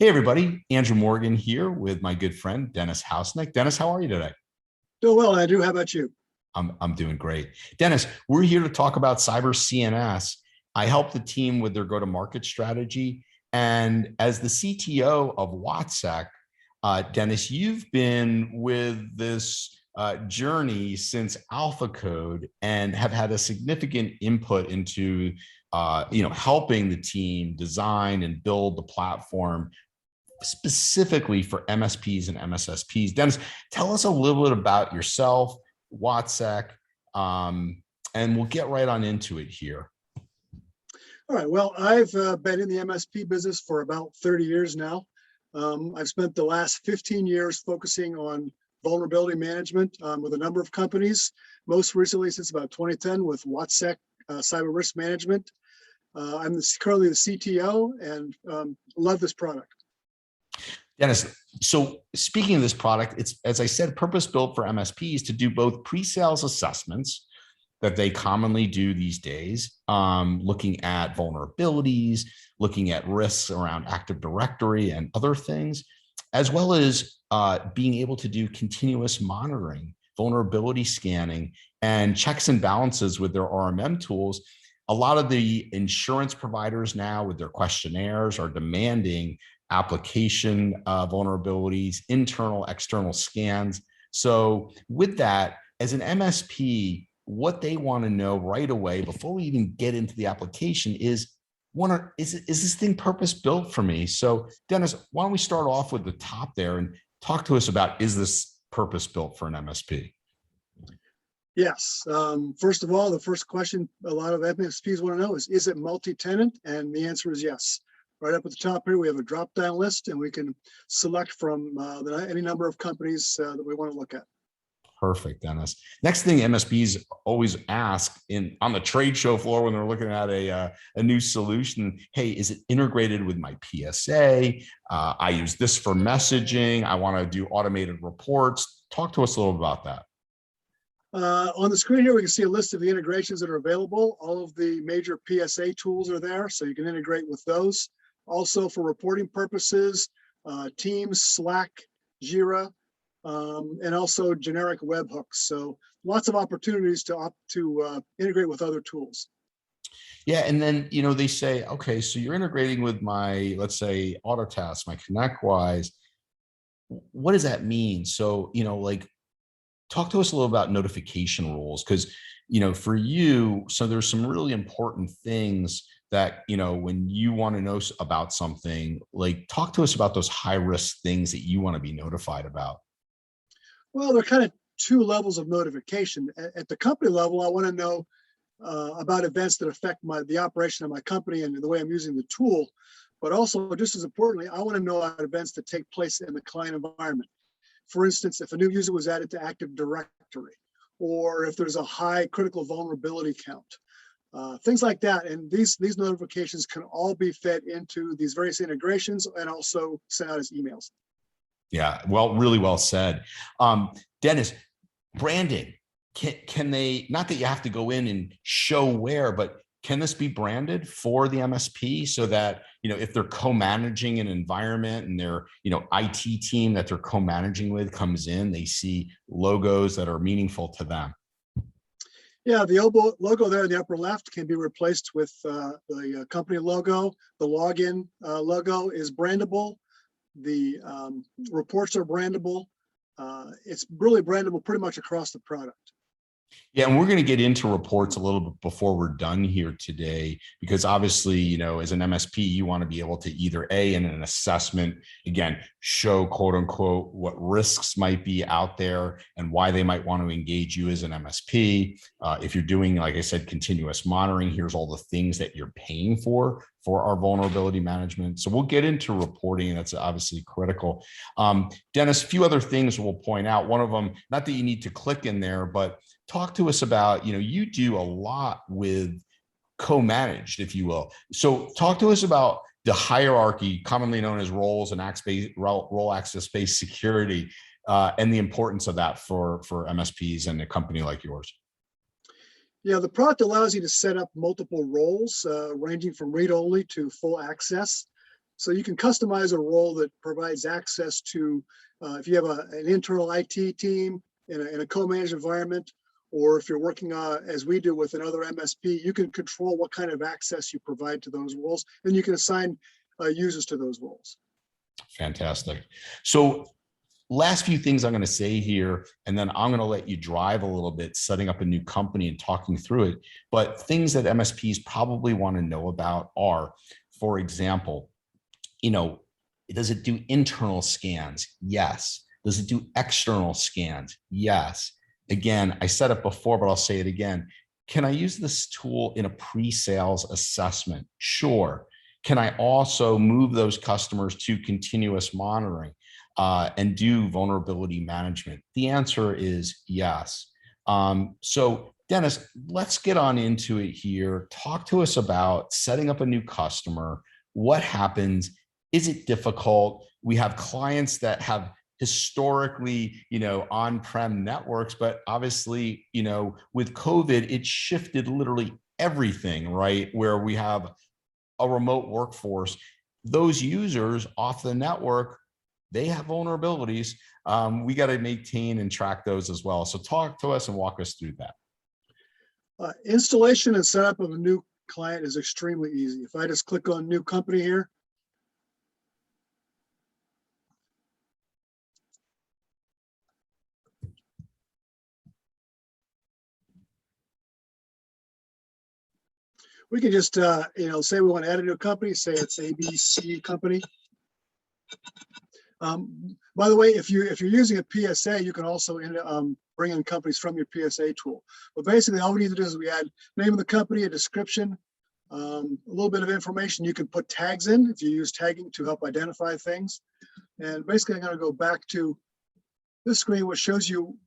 Hey, everybody. Andrew Morgan here with my good friend, Dennis Houseknecht. Dennis, how are you today? Doing well, Andrew. How about you? I'm doing great. Dennis, we're here to talk about CyberCNS. I help the team with their go-to-market strategy. And as the CTO of Watsec, Dennis, you've been with this journey since Alpha Code and have had a significant input into helping the team design and build the platform specifically for MSPs and MSSPs. Dennis, tell us a little bit about yourself, Watsec, and we'll get right on into it here. All right. Well, I've been in the MSP business for about 30 years now. I've spent the last 15 years focusing on vulnerability management with a number of companies, most recently since about 2010 with Watsec Cyber Risk Management. I'm currently the CTO and love this product. Dennis, so speaking of this product, it's, as I said, purpose-built for MSPs to do both pre-sales assessments that they commonly do these days, looking at vulnerabilities, looking at risks around Active Directory and other things, as well as being able to do continuous monitoring, vulnerability scanning, and checks and balances with their RMM tools. A lot of the insurance providers now with their questionnaires are demanding application vulnerabilities, internal, external scans. So with that, as an MSP, what they want to know right away before we even get into the application is, is this thing purpose built for me? So Dennis, why don't we start off with the top there and talk to us about, is this purpose built for an MSP? Yes. First of all, the first question a lot of MSPs want to know is it multi-tenant? And the answer is yes. Right up at the top here, we have a drop-down list, and we can select from any number of companies that we want to look at. Perfect, Dennis. Next thing MSPs always ask on the trade show floor when they're looking at a new solution, hey, is it integrated with my PSA? I use this for messaging. I want to do automated reports. Talk to us a little about that. On the screen here, we can see a list of the integrations that are available. All of the major PSA tools are there, so you can integrate with those. Also for reporting purposes, Teams, Slack, Jira, and also generic webhooks. So lots of opportunities to integrate with other tools. Yeah, and then they say, okay, so you're integrating with my, let's say, Autotask, my ConnectWise. What does that mean? So like, talk to us a little about notification rules, because for you, so there's some really important things that when you want to know about something, like talk to us about those high risk things that you want to be notified about. Well, there are kind of two levels of notification. At the company level, I want to know about events that affect the operation of my company and the way I'm using the tool. But also, just as importantly, I want to know about events that take place in the client environment. For instance, if a new user was added to Active Directory, or if there's a high critical vulnerability count, things like that. And these notifications can all be fed into these various integrations and also sent out as emails. Yeah, well, really well said. Dennis, branding, can they, not that you have to go in and show where, but can this be branded for the MSP so that, if they're co-managing an environment and their, IT team that they're co-managing with comes in, they see logos that are meaningful to them? Yeah, the logo there in the upper left can be replaced with the company logo. The login logo is brandable. The reports are brandable. It's really brandable pretty much across the product. Yeah, and we're going to get into reports a little bit before we're done here today, because obviously, as an MSP, you want to be able to either in an assessment, again, show quote unquote what risks might be out there and why they might want to engage you as an MSP. If you're doing, like I said, continuous monitoring, here's all the things that you're paying for our vulnerability management. So we'll get into reporting, and that's obviously critical. Dennis, a few other things we'll point out. One of them, not that you need to click in there, but talk to us about, you do a lot with co-managed, if you will. So talk to us about the hierarchy, commonly known as roles and role access-based security, and the importance of that for MSPs and a company like yours. Yeah, the product allows you to set up multiple roles, ranging from read-only to full access. So you can customize a role that provides access to, if you have an internal IT team in a co-managed environment, or if you're working as we do with another MSP, you can control what kind of access you provide to those roles, and you can assign users to those roles. Fantastic. So last few things I'm going to say here, and then I'm going to let you drive a little bit, setting up a new company and talking through it. But things that MSPs probably want to know about are, for example, does it do internal scans? Yes. Does it do external scans? Yes. Again, I said it before, but I'll say it again. Can I use this tool in a pre-sales assessment? Sure. Can I also move those customers to continuous monitoring and do vulnerability management? The answer is yes. So Dennis, let's get on into it here. Talk to us about setting up a new customer. What happens? Is it difficult? We have clients that have historically, on-prem networks, but obviously, with COVID, it shifted literally everything, right? Where we have a remote workforce, those users off the network, they have vulnerabilities. We got to maintain and track those as well. So talk to us and walk us through that. Installation and setup of a new client is extremely easy. If I just click on new company here, we can just, say we want to add a new company, say it's ABC company. By the way, if you're using a PSA, you can also bring in companies from your PSA tool. But basically, all we need to do is we add name of the company, a description, a little bit of information. You can put tags in if you use tagging to help identify things. And basically, I'm going to go back to this screen, which shows you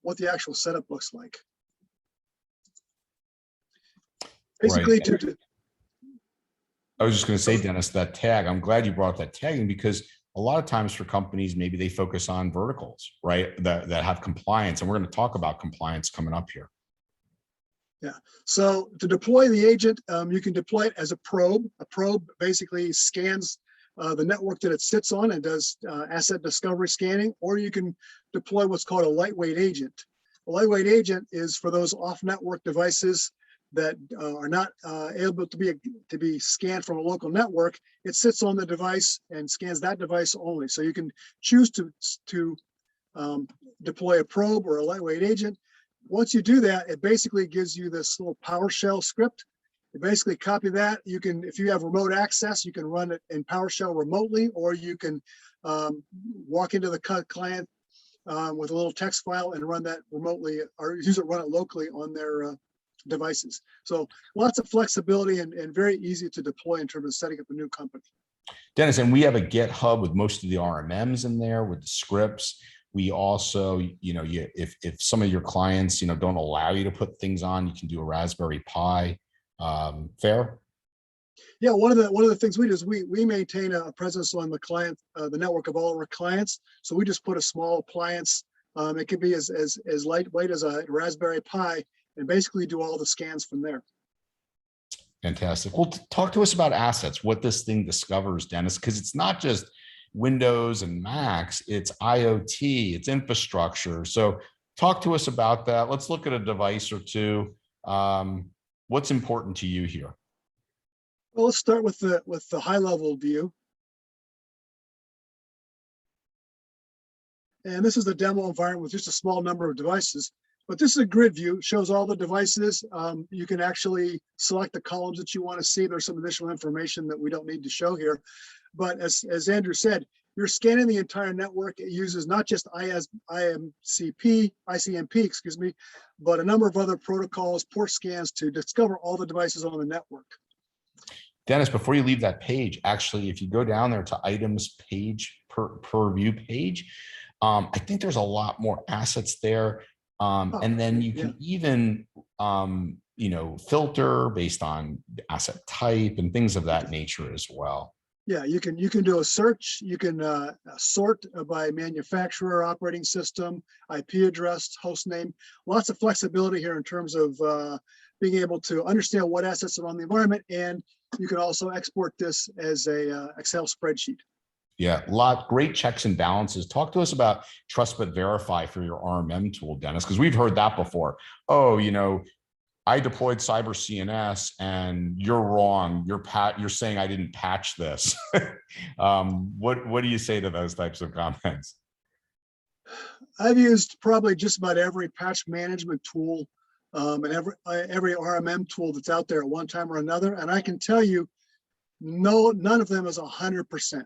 what the actual setup looks like. Basically, right. I was just going to say, Dennis, that tag, I'm glad you brought that tagging, because a lot of times for companies, maybe they focus on verticals, right? That have compliance. And we're going to talk about compliance coming up here. Yeah. So to deploy the agent, you can deploy it as a probe. A probe basically scans the network that it sits on and does asset discovery scanning, or you can deploy what's called a lightweight agent. A lightweight agent is for those off-network devices that are not able to be scanned from a local network. It sits on the device and scans that device only. So you can choose to deploy a probe or a lightweight agent. Once you do that, it basically gives you this little PowerShell script. You basically copy that. You can, if you have remote access, you can run it in PowerShell remotely, or you can walk into the client with a little text file and run that remotely, or run it locally on their devices. So lots of flexibility and very easy to deploy in terms of setting up a new company. Dennis, and we have a GitHub with most of the RMMs in there with the scripts. We also, if some of your clients, don't allow you to put things on, you can do a Raspberry Pi. Fair? Yeah, one of the things we do is we maintain a presence on the client, the network of all of our clients. So we just put a small appliance. It could be as lightweight as a Raspberry Pi, and basically do all the scans from there. Fantastic. Well, talk to us about assets, what this thing discovers, Dennis, because it's not just Windows and Macs, it's IoT, it's infrastructure. So talk to us about that. Let's look at a device or two. What's important to you here? Well, let's start with the high level view. And this is the demo environment with just a small number of devices. But this is a grid view. It shows all the devices. You can actually select the columns that you want to see. There's some additional information that we don't need to show here. But as Andrew said, you're scanning the entire network. It uses not just ICMP, but a number of other protocols, port scans to discover all the devices on the network. Dennis, before you leave that page, actually, if you go down there to items page per view page, I think there's a lot more assets there. And then you can even, filter based on asset type and things of that nature as well. Yeah, you can do a search. You can sort by manufacturer, operating system, IP address, host name. Lots of flexibility here in terms of being able to understand what assets are on the environment, and you can also export this as a Excel spreadsheet. Yeah, great checks and balances. Talk to us about trust but verify for your RMM tool, Dennis, because we've heard that before. Oh, I deployed CyberCNS and you're wrong. You're saying I didn't patch this. What do you say to those types of comments? I've used probably just about every patch management tool and every RMM tool that's out there at one time or another, and I can tell you, none of them is 100%.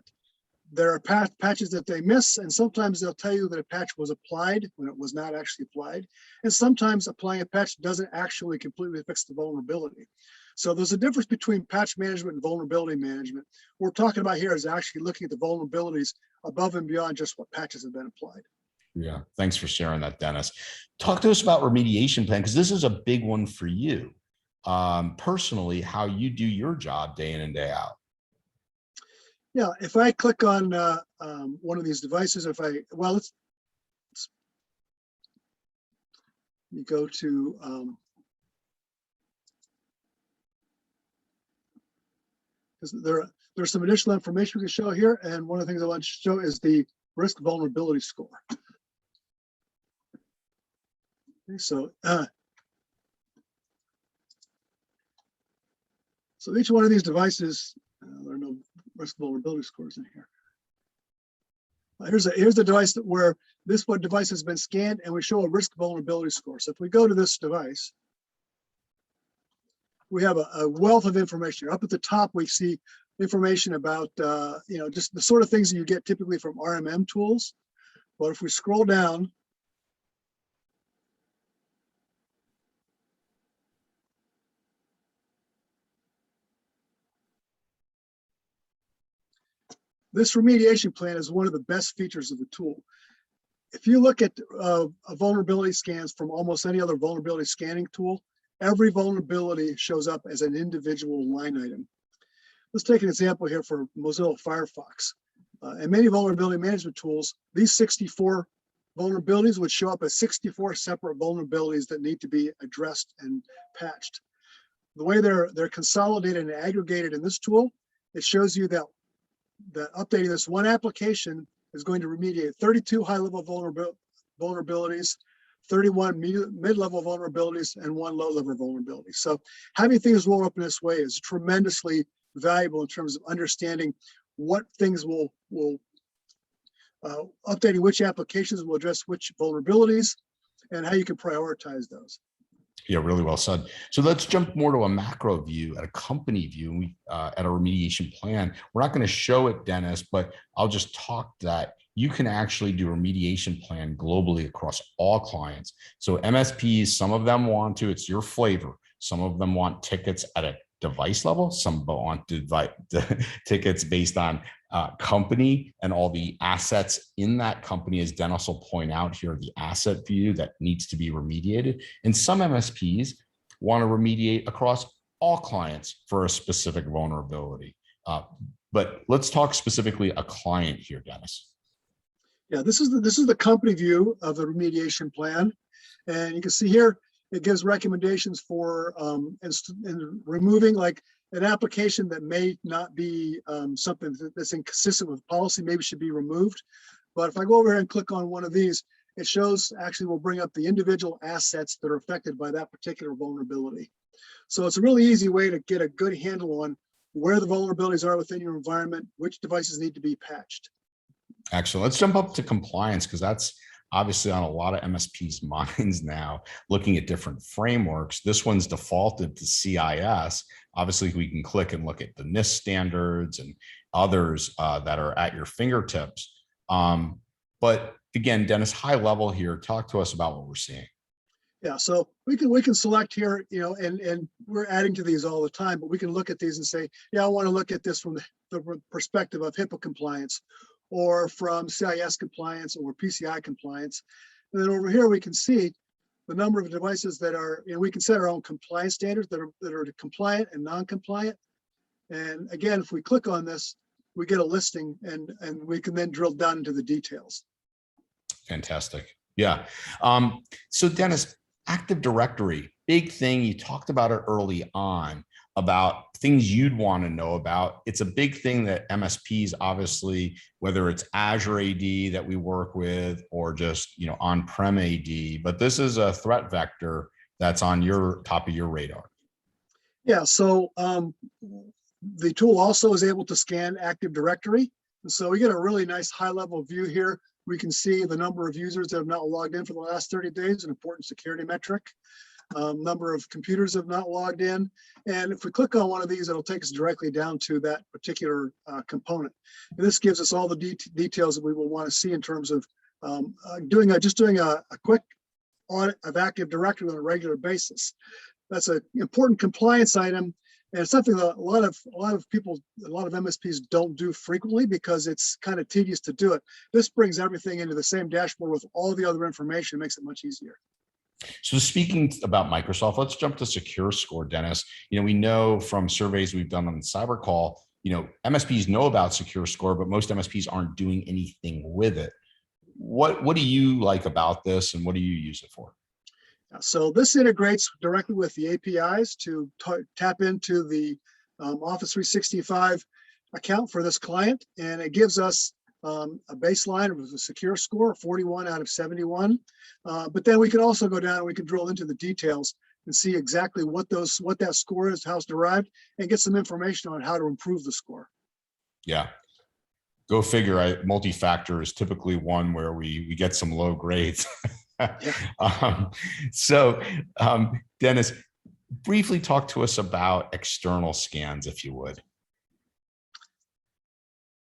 There are patches that they miss, and sometimes they'll tell you that a patch was applied when it was not actually applied. And sometimes applying a patch doesn't actually completely fix the vulnerability. So there's a difference between patch management and vulnerability management. What we're talking about here is actually looking at the vulnerabilities above and beyond just what patches have been applied. Yeah, thanks for sharing that, Dennis. Talk to us about remediation plan, because this is a big one for you. Personally, how you do your job day in and day out. Yeah, if I click on one of these devices, let's go to, there's some additional information we can show here. And one of the things I want to show is the risk vulnerability score. Okay, so each one of these devices, there are no risk vulnerability scores in here. Here's the device where this device has been scanned, and we show a risk vulnerability score. So if we go to this device, we have a wealth of information. Up at the top, we see information about just the sort of things that you get typically from RMM tools. But if we scroll down, this remediation plan is one of the best features of the tool. If you look at vulnerability scans from almost any other vulnerability scanning tool, every vulnerability shows up as an individual line item. Let's take an example here for Mozilla Firefox. In many vulnerability management tools, these 64 vulnerabilities would show up as 64 separate vulnerabilities that need to be addressed and patched. The way they're consolidated and aggregated in this tool, it shows you that updating this one application is going to remediate 32 high-level vulnerabilities, 31 mid-level vulnerabilities, and 1 low-level vulnerability. So having things roll up in this way is tremendously valuable in terms of understanding what things will updating which applications will address which vulnerabilities and how you can prioritize those. Yeah, really well said. So let's jump more to a macro view, at a company view, and at a remediation plan. We're not going to show it, Dennis, but I'll just talk that you can actually do a remediation plan globally across all clients. So MSPs, some of them want to, it's your flavor. Some of them want tickets at a device level. Some want tickets based on company and all the assets in that company, as Dennis will point out here, the asset view that needs to be remediated. And some MSPs want to remediate across all clients for a specific vulnerability. But let's talk specifically a client here, Dennis. Yeah, this is the company view of the remediation plan, and you can see here it gives recommendations for in removing like an application that may not be something that's inconsistent with policy, maybe should be removed. But if I go over here and click on one of these, it shows actually will bring up the individual assets that are affected by that particular vulnerability. So it's a really easy way to get a good handle on where the vulnerabilities are within your environment, which devices need to be patched. Excellent. Let's jump up to compliance, because that's obviously on a lot of MSPs' minds now, looking at different frameworks. This one's defaulted to CIS. Obviously, we can click and look at the NIST standards and others that are at your fingertips. But again, Dennis, high level here, talk to us about what we're seeing. Yeah, so we can select here, and we're adding to these all the time, but we can look at these and say, yeah, I want to look at this from the perspective of HIPAA compliance, or from CIS compliance, or PCI compliance. And then over here, we can see the number of devices that are, we can set our own compliance standards that are compliant and non-compliant. And again, if we click on this, we get a listing, and we can then drill down into the details. Fantastic. Yeah. So Dennis, Active Directory, big thing. You talked about it early on about things you'd want to know about. It's a big thing that MSPs, obviously, whether it's Azure AD that we work with or just, on-prem AD, but this is a threat vector that's on your top of your radar. Yeah, so the tool also is able to scan Active Directory. And so we get a really nice high-level view here. We can see the number of users that have not logged in for the last 30 days, an important security metric. Number of computers have not logged in. And if we click on one of these, it'll take us directly down to that particular component. And this gives us all the details that we will want to see in terms of doing a quick audit of Active Directory on a regular basis. That's an important compliance item, and it's something that a lot of people, a lot of MSPs don't do frequently because it's kind of tedious to do it. This brings everything into the same dashboard with all the other information, makes it much easier. So speaking about Microsoft, let's jump to Secure Score, Dennis. We know from surveys we've done on CyberCall, MSPs know about Secure Score, but most MSPs aren't doing anything with it. What do you like about this, and what do you use it for? So this integrates directly with the APIs to tap into the Office 365 account for this client, and it gives us a baseline of a secure score, 41 out of 71. But then we can also go down and we can drill into the details and see exactly what that score is, how it's derived, and get some information on how to improve the score. Yeah. Go figure. Multi-factor is typically one where we get some low grades. Yeah. Dennis, briefly talk to us about external scans, if you would.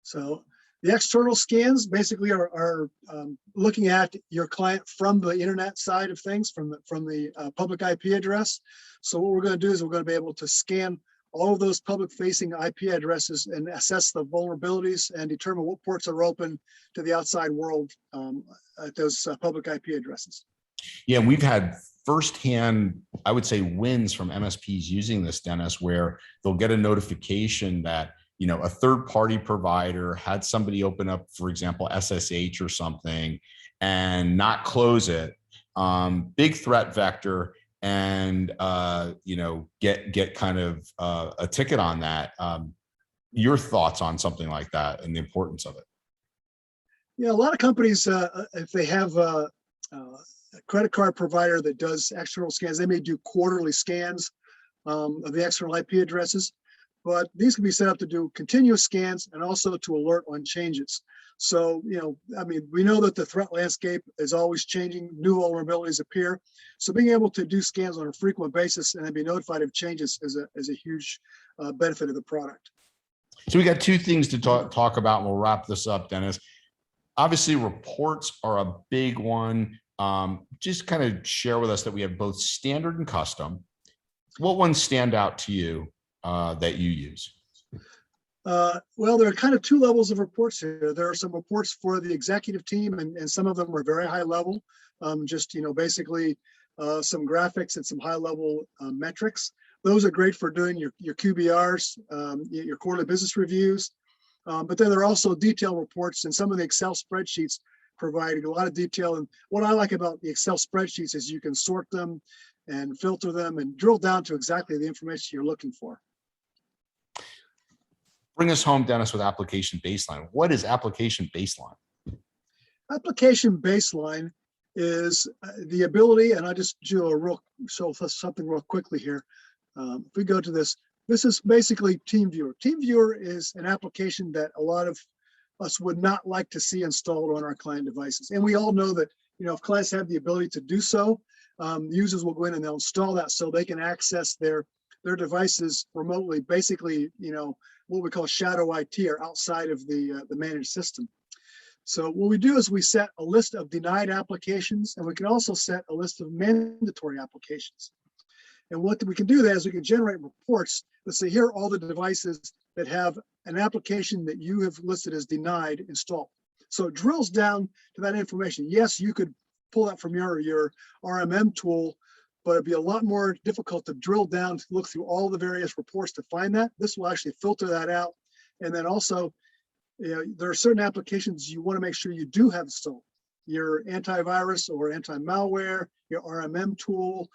So the external scans basically are looking at your client from the internet side of things, from the public IP address. So what we're going to do is we're going to be able to scan all of those public-facing IP addresses and assess the vulnerabilities and determine what ports are open to the outside world at those public IP addresses. Yeah, we've had firsthand, I would say, wins from MSPs using this, Dennis, where they'll get a notification that a third-party provider had somebody open up, for example, SSH or something, and not close it. Big threat vector. And get kind of a ticket on that. Your thoughts on something like that and the importance of it? Yeah, a lot of companies, if they have a credit card provider that does external scans, they may do quarterly scans of the external IP addresses, but these can be set up to do continuous scans and also to alert on changes. So, we know that the threat landscape is always changing, new vulnerabilities appear. So being able to do scans on a frequent basis and then be notified of changes is a huge benefit of the product. So we got two things to talk about, and we'll wrap this up, Dennis. Obviously, reports are a big one. Just kind of share with us that we have both standard and custom. What ones stand out to you that you use? Well, there are kind of two levels of reports here. There are some reports for the executive team, and some of them are very high level, basically some graphics and some high level metrics. Those are great for doing your QBRs, your quarterly business reviews. But then there are also detailed reports, and some of the Excel spreadsheets provide a lot of detail. And what I like about the Excel spreadsheets is you can sort them and filter them and drill down to exactly the information you're looking for. Bring us home, Dennis, with application baseline. What is application baseline? Application baseline is the ability, and I just do show something real quickly here. If we go to this is basically TeamViewer. TeamViewer is an application that a lot of us would not like to see installed on our client devices. And we all know that, if clients have the ability to do so, users will go in and they'll install that so they can access their devices remotely, basically, what we call shadow IT, or outside of the managed system. So what we do is we set a list of denied applications, and we can also set a list of mandatory applications. And what we can do there is we can generate reports that say, here are all the devices that have an application that you have listed as denied installed. So it drills down to that information. Yes, you could pull that from your RMM tool, but it'd be a lot more difficult to drill down to look through all the various reports to find that. This will actually filter that out. And then also there are certain applications you want to make sure you do have installed. Your antivirus or anti-malware, your RMM tool,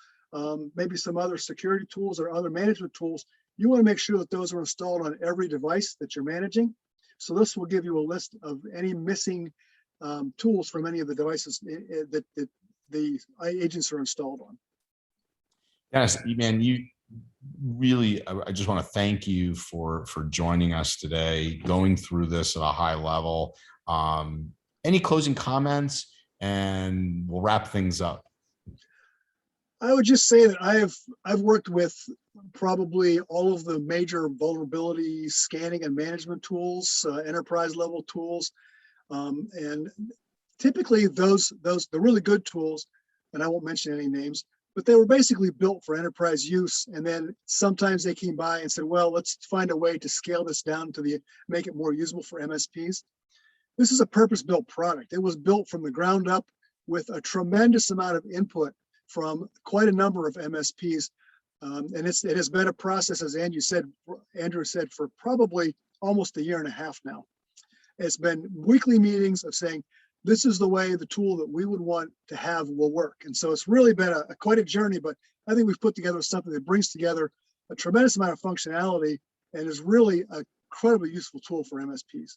maybe some other security tools or other management tools. You want to make sure that those are installed on every device that you're managing. So this will give you a list of any missing tools from any of the devices that the agents are installed on. Dennis, man, you really, I just want to thank you for joining us today, going through this at a high level. Any closing comments, and we'll wrap things up. I would just say that I've worked with probably all of the major vulnerability scanning and management tools, enterprise level tools, and typically the really good tools, and I won't mention any names, but they were basically built for enterprise use. And then sometimes they came by and said, well, let's find a way to scale this down to make it more usable for MSPs. This is a purpose-built product. It was built from the ground up with a tremendous amount of input from quite a number of MSPs. And it has been a process, as Andrew said, for probably almost a year and a half now. It's been weekly meetings of saying, this is the way the tool that we would want to have will work. And so it's really been quite a journey, but I think we've put together something that brings together a tremendous amount of functionality and is really an incredibly useful tool for MSPs.